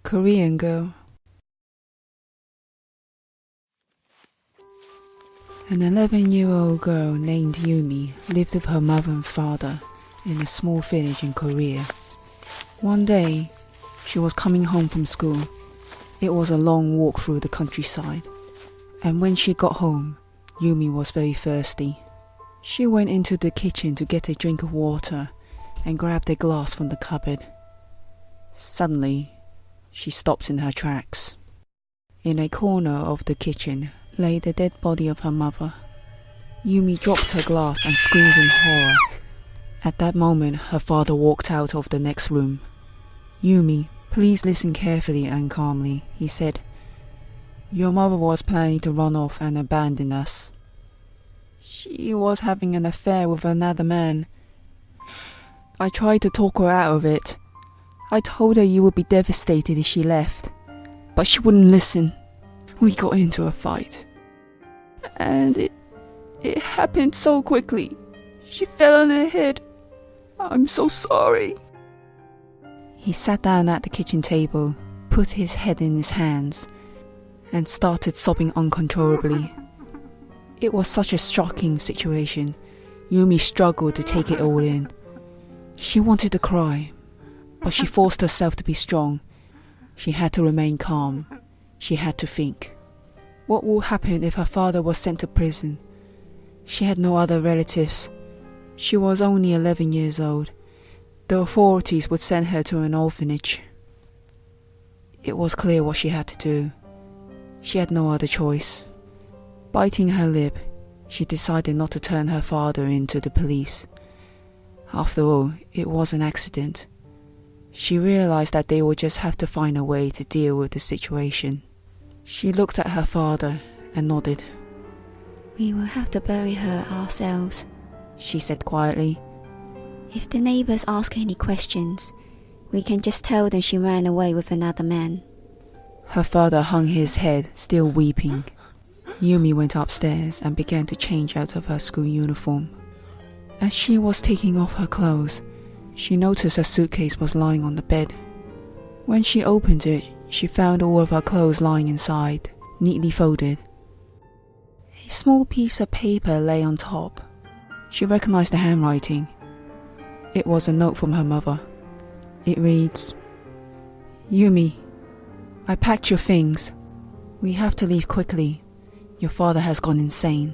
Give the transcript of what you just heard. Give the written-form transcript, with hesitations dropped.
Korean girl. An 11-year-old girl named Yumi lived with her mother and father in a small village in Korea. One day, she was coming home from school. It was a long walk through the countryside, and when she got home, Yumi was very thirsty. She went into the kitchen to get a drink of water and grabbed a glass from the cupboard. Suddenly, she stopped in her tracks. In a corner of the kitchen lay the dead body of her mother. Yumi dropped her glass and screamed in horror. At that moment, her father walked out of the next room. "Yumi, please listen carefully and calmly," he said. "Your mother was planning to run off and abandon us. She was having an affair with another man. I tried to talk her out of it. I told her you would be devastated if she left, but she wouldn't listen. We got into a fight, and it happened so quickly. She fell on her head. I'm so sorry." He sat down at the kitchen table, put his head in his hands, and started sobbing uncontrollably. It was such a shocking situation. Yumi struggled to take it all in. She wanted to cry, but she forced herself to be strong. She had to remain calm. She had to think. What would happen if her father was sent to prison? She had no other relatives. She was only 11 years old. The authorities would send her to an orphanage. It was clear what she had to do. She had no other choice. Biting her lip, she decided not to turn her father in to the police. After all, it was an accident. She realized that they would just have to find a way to deal with the situation. She looked at her father and nodded. "We will have to bury her ourselves," she said quietly. "If the neighbors ask any questions, we can just tell them she ran away with another man." Her father hung his head, still weeping. Yumi went upstairs and began to change out of her school uniform. As she was taking off her clothes, she noticed her suitcase was lying on the bed. When she opened it, she found all of her clothes lying inside, neatly folded. A small piece of paper lay on top. She recognized the handwriting. It was a note from her mother. It reads, "Yumi, I packed your things. We have to leave quickly. Your father has gone insane."